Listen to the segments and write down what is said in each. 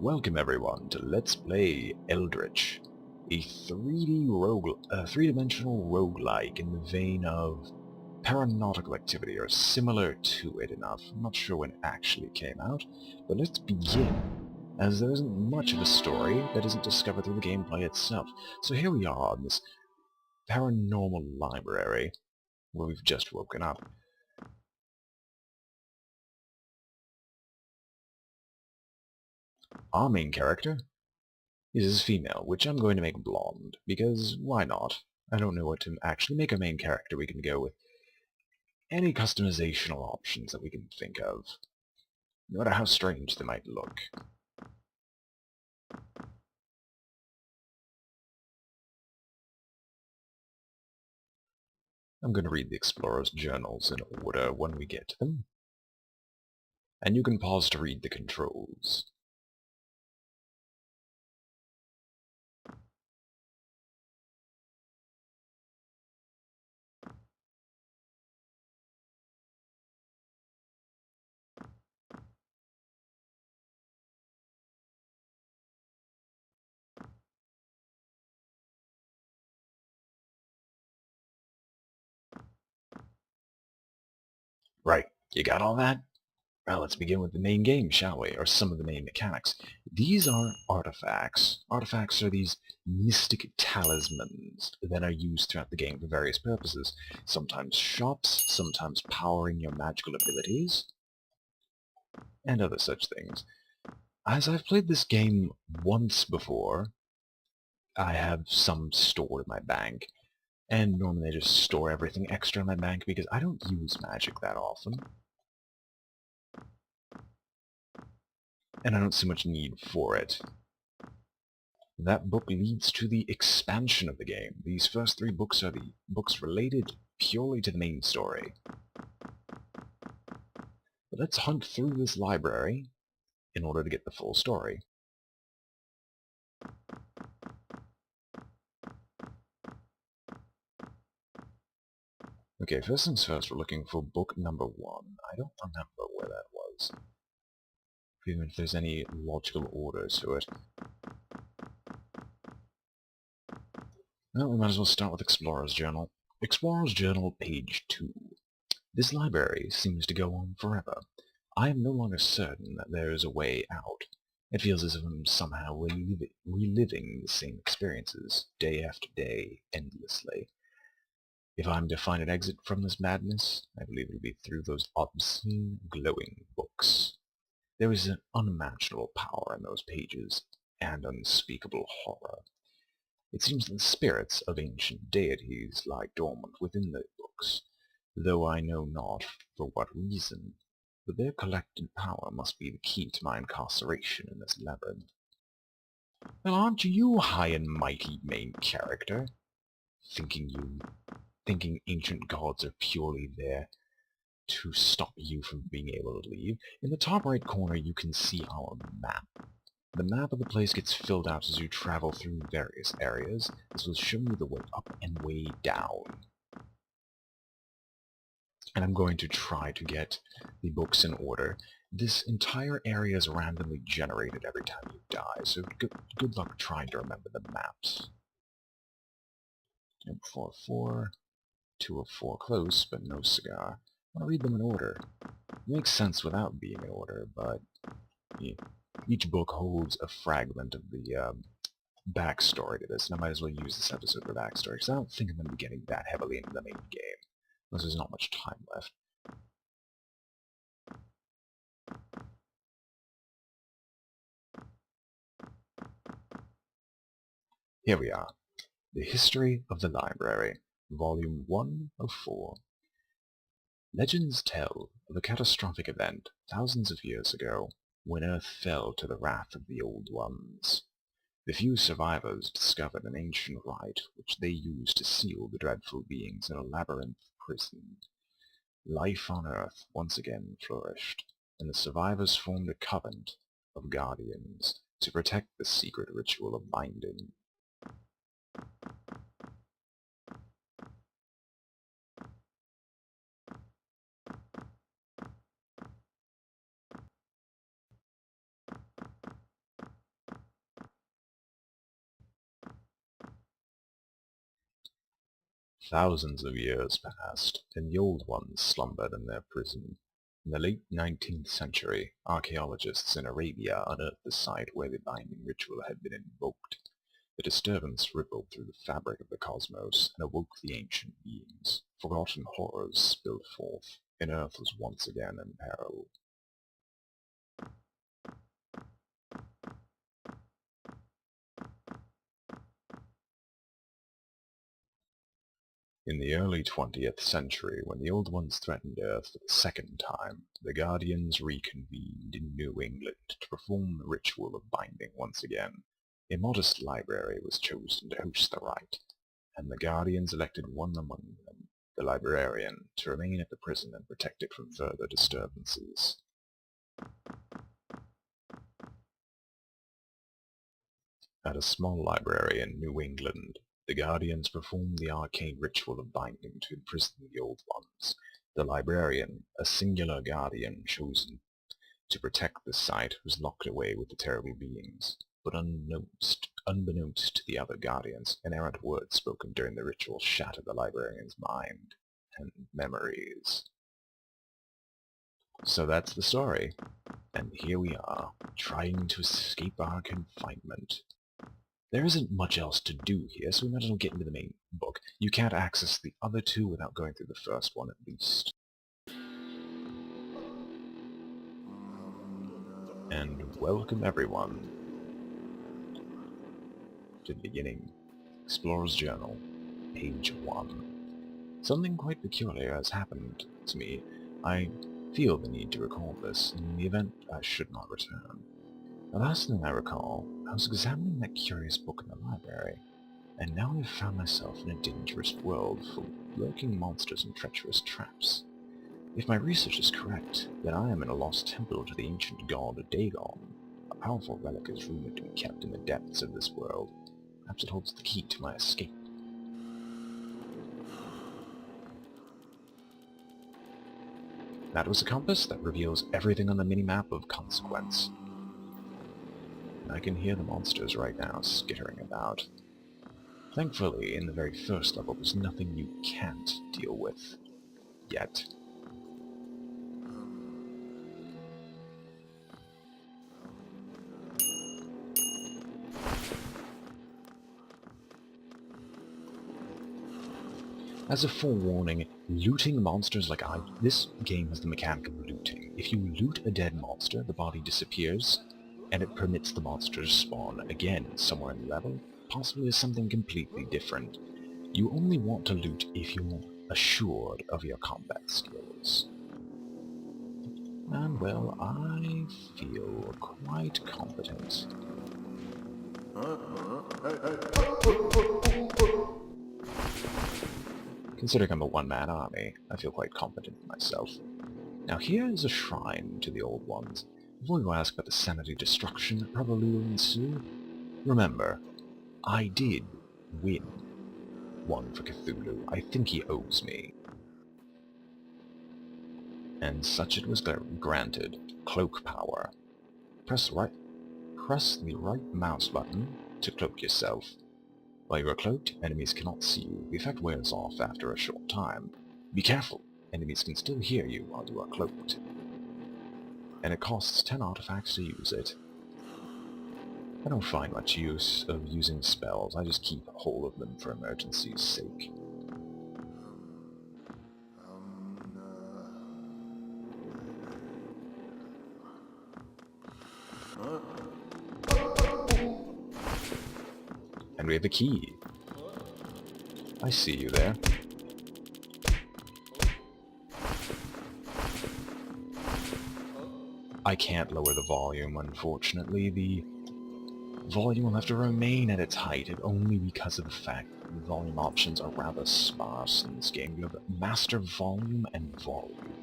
Welcome everyone to Let's Play Eldritch, a 3D-dimensional roguelike in the vein of Paranautical Activity, or similar to it enough. I'm not sure when it actually came out, but let's begin, as there isn't much of a story that isn't discovered through the gameplay itself. So here we are on this paranormal library, where we've just woken up. Our main character is female, which I'm going to make blonde, because why not? I don't know what to actually make a main character. We can go with any customizational options that we can think of, no matter how strange they might look. I'm going to read the Explorer's journals in order when we get to them, and you can pause to read the controls. Right, you got all that? Well, let's begin with the main game, shall we? Or some of the main mechanics. These are artifacts. Artifacts are these mystic talismans that are used throughout the game for various purposes. Sometimes shops, sometimes powering your magical abilities, and other such things. As I've played this game once before, I have some stored in my bank, and normally I just store everything extra in my bank because I don't use magic that often. And I don't see much need for it. That book leads to the expansion of the game. These first 3 books are the books related purely to the main story. But let's hunt through this library in order to get the full story. Okay, first things first, we're looking for book number 1. I don't remember where that was, even if there's any logical order to it. Well, we might as well start with Explorer's Journal. Explorer's Journal, page 2. This library seems to go on forever. I am no longer certain that there is a way out. It feels as if I'm somehow reliving the same experiences, day after day, endlessly. If I'm to find an exit from this madness, I believe it'll be through those obscene, glowing books. There is an unimaginable power in those pages, and unspeakable horror. It seems that the spirits of ancient deities lie dormant within the books, though I know not for what reason, but their collected power must be the key to my incarceration in this labyrinth. Well, aren't you high and mighty main character? Thinking ancient gods are purely there to stop you from being able to leave? In the top right corner you can see our map. The map of the place gets filled out as you travel through various areas. This will show you the way up and way down. And I'm going to try to get the books in order. This entire area is randomly generated every time you die, so good luck trying to remember the maps. 4-4, 2-4, close, but no cigar. I want to read them in order. It makes sense without being in order, but each book holds a fragment of the backstory to this, and I might as well use this episode for backstory, because I don't think I'm going to be getting that heavily into the main game, unless there's not much time left. Here we are. The History of the Library, Volume 1 of 4. Legends tell of a catastrophic event thousands of years ago, when Earth fell to the wrath of the Old Ones. The few survivors discovered an ancient rite which they used to seal the dreadful beings in a labyrinth prison. Life on Earth once again flourished, and the survivors formed a covenant of guardians to protect the secret ritual of binding. Thousands of years passed, and the Old Ones slumbered in their prison. In the late 19th century, archaeologists in Arabia unearthed the site where the binding ritual had been invoked. The disturbance rippled through the fabric of the cosmos and awoke the ancient beings. Forgotten horrors spilled forth, and Earth was once again in peril. In the early 20th century, when the Old Ones threatened Earth for the second time, the Guardians reconvened in New England to perform the ritual of binding once again. A modest library was chosen to host the rite, and the Guardians elected one among them, the librarian, to remain at the prison and protect it from further disturbances. At a small library in New England, the Guardians performed the arcane ritual of binding to imprison the Old Ones. The librarian, a singular guardian chosen to protect the site, was locked away with the terrible beings. But unbeknownst to the other Guardians, an errant word spoken during the ritual shattered the librarian's mind and memories. So that's the story, and here we are, trying to escape our confinement. There isn't much else to do here, so we might as well get into the main book. You can't access the other two without going through the first one, at least. And welcome everyone to the beginning. Explorer's Journal, page 1. Something quite peculiar has happened to me. I feel the need to record this in the event I should not return. The last thing I recall, I was examining that curious book in the library, and now I've found myself in a dangerous world full of lurking monsters and treacherous traps. If my research is correct, then I am in a lost temple to the ancient god Dagon. A powerful relic is rumored to be kept in the depths of this world. Perhaps it holds the key to my escape. That was a compass that reveals everything on the minimap of consequence. I can hear the monsters right now skittering about. Thankfully, in the very first level, there's nothing you can't deal with. Yet. As a forewarning, looting monsters like this game has the mechanic of looting. If you loot a dead monster, the body disappears, and it permits the monster to spawn again somewhere in the level, possibly as something completely different. You only want to loot if you're assured of your combat skills. And well, I feel quite competent. Considering I'm a one-man army, I feel quite competent myself. Now here is a shrine to the Old Ones. Before you ask about the sanity destruction that probably will ensue, remember, I did win one for Cthulhu. I think he owes me. And such it was granted. Cloak power. Press the right mouse button to cloak yourself. While you are cloaked, enemies cannot see you. The effect wears off after a short time. Be careful, enemies can still hear you while you are cloaked. And it costs 10 artifacts to use it. I don't find much use of using spells, I just keep hold of them for emergency's sake. And we have a key. I see you there. I can't lower the volume, unfortunately. The volume will have to remain at its height, only because of the fact that the volume options are rather sparse in this game. You have master volume and volume,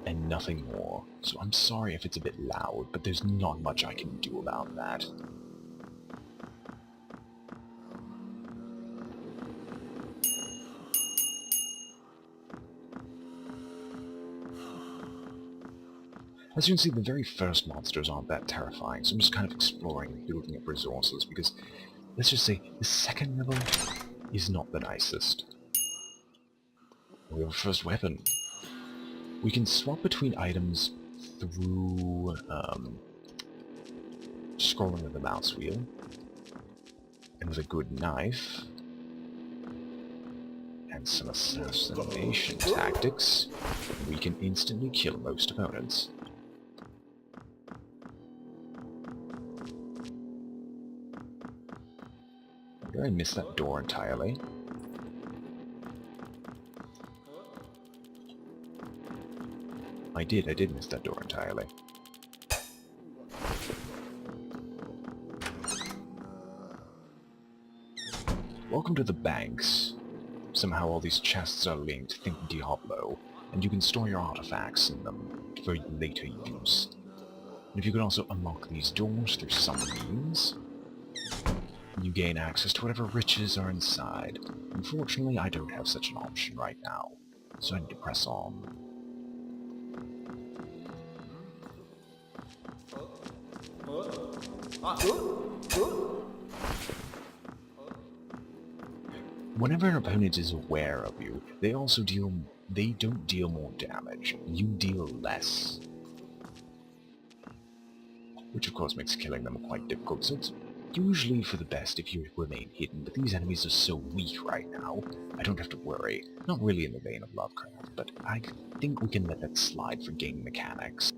and nothing more. So I'm sorry if it's a bit loud, but there's not much I can do about that. As you can see, the very first monsters aren't that terrifying, so I'm just kind of exploring and building up resources, because, let's just say, the second level is not the nicest. We have a first weapon. We can swap between items through scrolling with the mouse wheel. And with a good knife and some assassination tactics, we can instantly kill most opponents. Did I miss that door entirely? I did miss that door entirely. Welcome to the banks. Somehow all these chests are linked, think Diablo, and you can store your artifacts in them for later use. And if you can also unlock these doors through some means, you gain access to whatever riches are inside. Unfortunately, I don't have such an option right now, so I need to press on. Whenever an opponent is aware of you, they don't deal more damage. You deal less. Which of course makes killing them quite difficult, so it's usually for the best if you remain hidden, but these enemies are so weak right now, I don't have to worry. Not really in the vein of Lovecraft, but I think we can let that slide for game mechanics.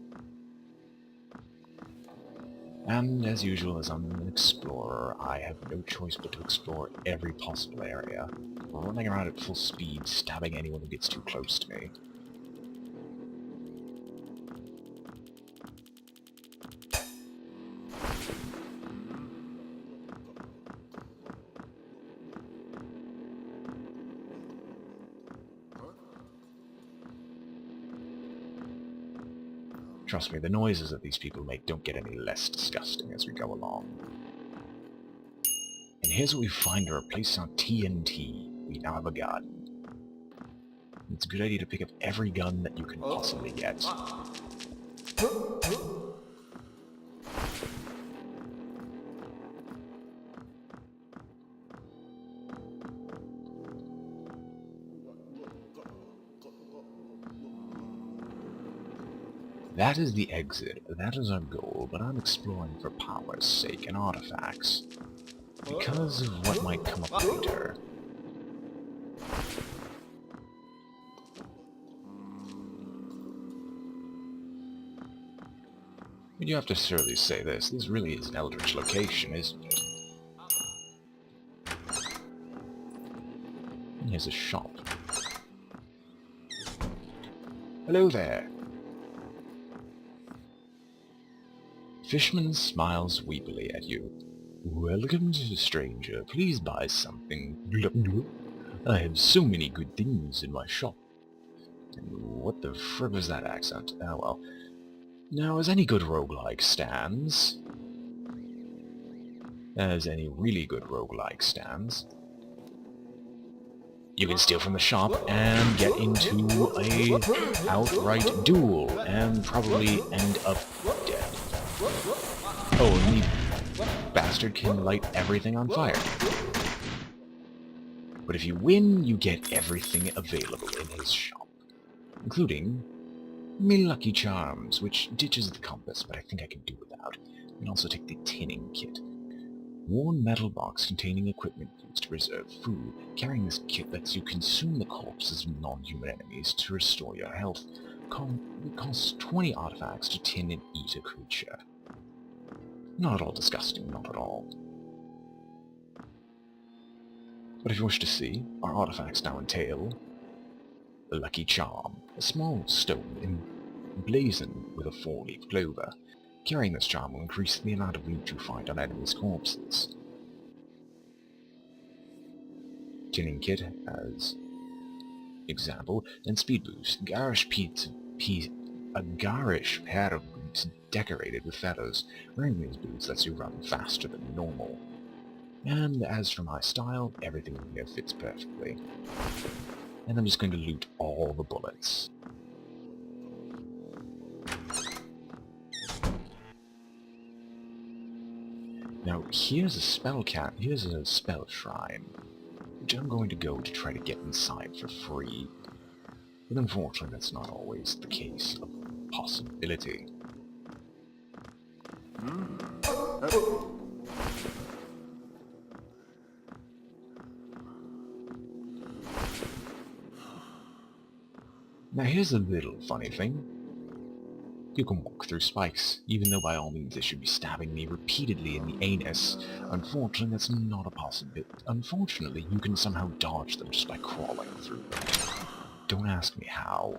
And as usual, as I'm an explorer, I have no choice but to explore every possible area, running around at full speed, stabbing anyone who gets too close to me. Trust me, the noises that these people make don't get any less disgusting as we go along. And here's what we find to replace our TNT. We now have a gun. It's a good idea to pick up every gun that you can possibly get. That is the exit, that is our goal, but I'm exploring for power's sake and artifacts. Because of what might come up later. But you have to surely say this really is an Eldritch location, isn't it? And here's a shop. Hello there. Fishman smiles weepily at you. Welcome, stranger. Please buy something. I have so many good things in my shop. And what the frick was that accent? Oh well. Now, as any good roguelike stands... As any really good roguelike stands... You can steal from the shop and get into a outright duel, and probably end up dead. Oh, and the bastard can light everything on fire. But if you win, you get everything available in his shop, including me lucky charms, which ditches the compass, but I think I can do without, and also take the tinning kit. Worn metal box containing equipment used to preserve food. Carrying this kit lets you consume the corpses of non-human enemies to restore your health. It costs 20 artifacts to tin and eat a creature. Not at all disgusting, not at all. But if you wish to see, our artifacts now entail the Lucky Charm, a small stone emblazoned with a 4-leaf clover. Carrying this charm will increase the amount of loot you find on enemies' corpses. Tinning kit as example, and speed boost. A garish pair of boots decorated with feathers. Wearing these boots lets you run faster than normal. And as for my style, everything here fits perfectly. And I'm just going to loot all the bullets. Now here's a spell shrine, which route I'm going to go to try to get inside for free. But unfortunately, that's not always the case. A possibility. Now here's a little funny thing. You can walk through spikes, even though by all means they should be stabbing me repeatedly in the anus. Unfortunately, that's not a possibility. Unfortunately, you can somehow dodge them just by crawling through them. Don't ask me how.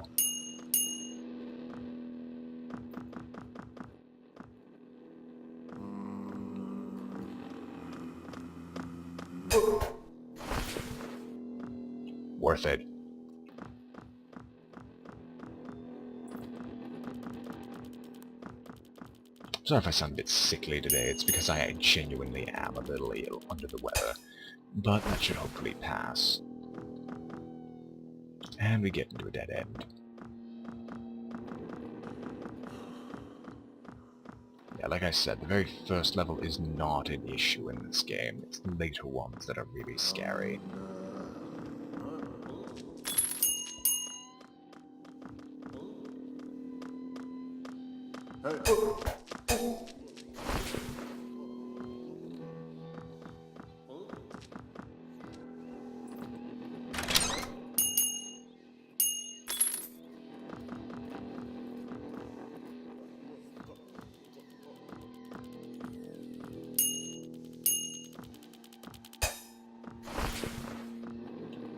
Worth it. Sorry if I sound a bit sickly today, it's because I genuinely am a little ill under the weather. But that should hopefully pass. And we get into a dead end. Yeah, like I said, the very first level is not an issue in this game. It's the later ones that are really scary.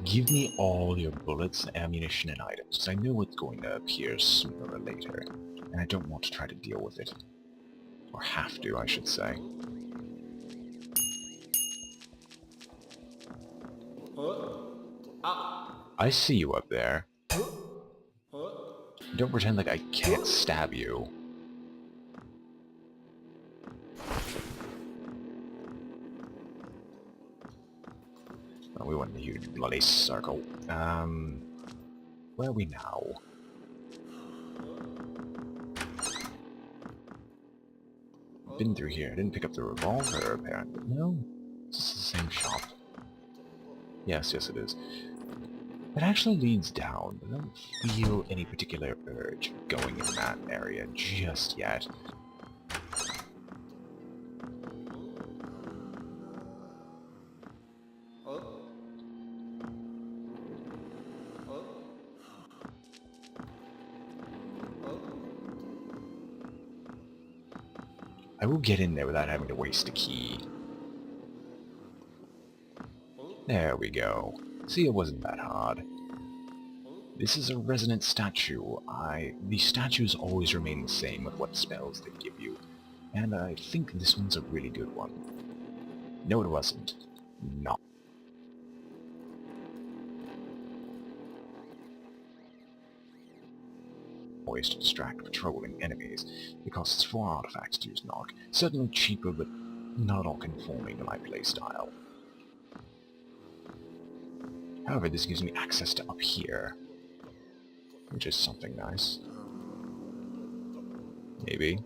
Give me all your bullets, ammunition, and items, because I know it's going to appear sooner or later, and I don't want to try to deal with it. Or have to, I should say. I see you up there. Don't pretend like I can't stab you. Oh, we went in a huge bloody circle. Where are we now? Been through here. I didn't pick up the revolver, apparently. No? Is this the same shop? Yes, yes it is. It actually leads down, but I don't feel any particular urge going in that area just yet. I will get in there without having to waste a key. There we go. See, it wasn't that hard. This is a resonant statue. The statues always remain the same with what spells they give you, and I think this one's a really good one. No, it wasn't. Not. Always to distract patrolling enemies. It costs 4 artifacts to use knock. Certainly cheaper, but not all conforming to my playstyle. However, this gives me access to up here, which is something nice. Maybe.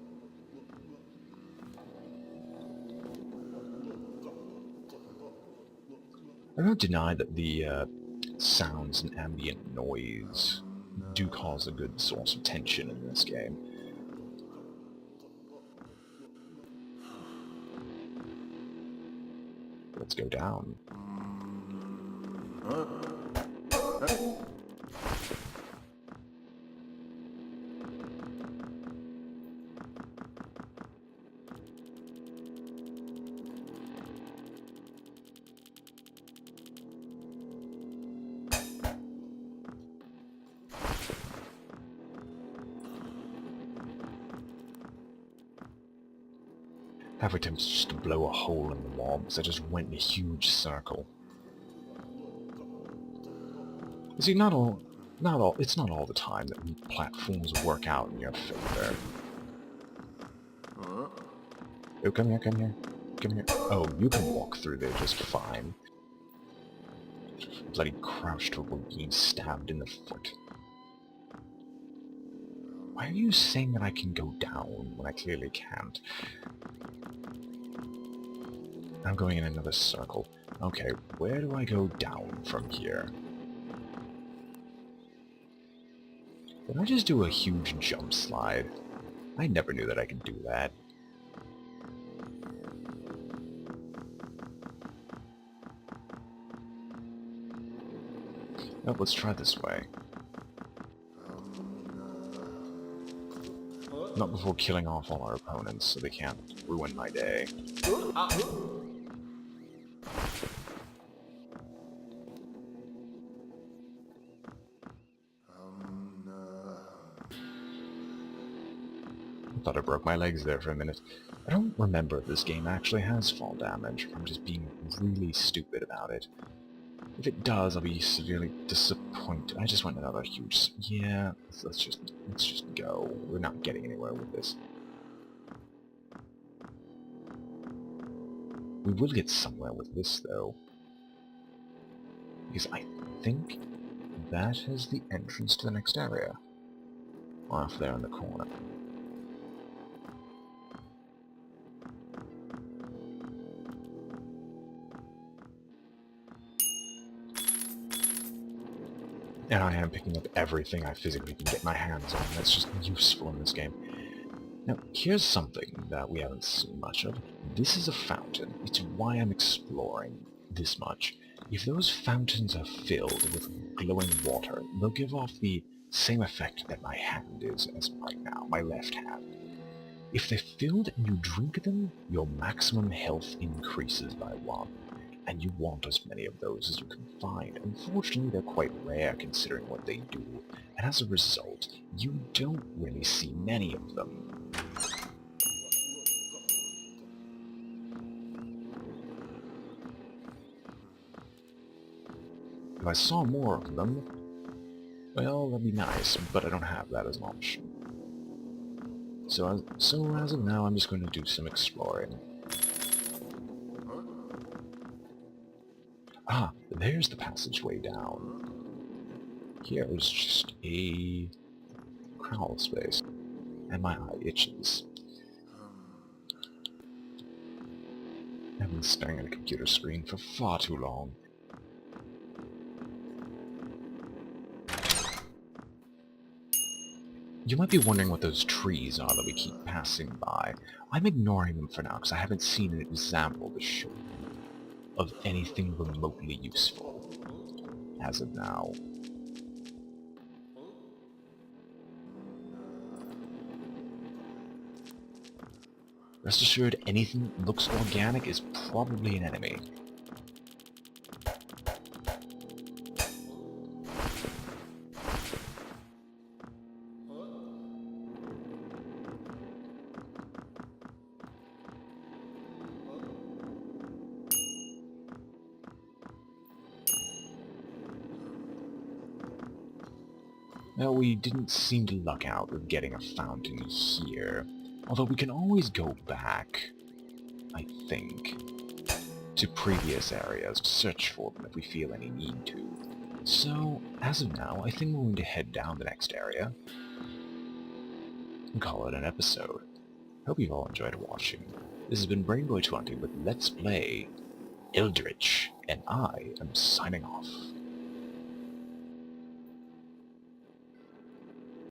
I don't deny that the sounds and ambient noise do cause a good source of tension in this game. Let's go down. Have attempts just to blow a hole in the wall because I just went in a huge circle. You see, it's not all the time that platforms work out in your favor. Oh, come here, come here, come here. Oh, you can walk through there just fine. Bloody crouched over being stabbed in the foot. Why are you saying that I can go down when I clearly can't? I'm going in another circle. Okay, where do I go down from here? Did I just do a huge jump slide? I never knew that I could do that. Nope, let's try this way. Not before killing off all our opponents so they can't ruin my day. I thought I broke my legs there for a minute. I don't remember if this game actually has fall damage, or I'm just being really stupid about it. If it does, I'll be severely disappointed. I just went another huge... Yeah, let's just go. We're not getting anywhere with this. We will get somewhere with this, though. Because I think that is the entrance to the next area. Off there in the corner. And I am picking up everything I physically can get my hands on that's just useful in this game. Now, here's something that we haven't seen much of. This is a fountain. It's why I'm exploring this much. If those fountains are filled with glowing water, they'll give off the same effect that my hand is as right now, my left hand. If they're filled and you drink them, your maximum health increases by 1. And you want as many of those as you can find. Unfortunately, they're quite rare considering what they do, and as a result, you don't really see many of them. If I saw more of them, well, that'd be nice, but I don't have that as an option. So as of now, I'm just going to do some exploring. Ah, there's the passageway down. Here is just a crawl space, and my eye itches. I've been staring at a computer screen for far too long. You might be wondering what those trees are that we keep passing by. I'm ignoring them for now because I haven't seen an example to show of anything remotely useful as of now. Rest assured, anything that looks organic is probably an enemy. Now, we didn't seem to luck out with getting a fountain here, although we can always go back, I think, to previous areas to search for them if we feel any need to. So, as of now, I think we're going to head down the next area and call it an episode. Hope you've all enjoyed watching. This has been Brainboy20 with Let's Play Eldritch, and I am signing off.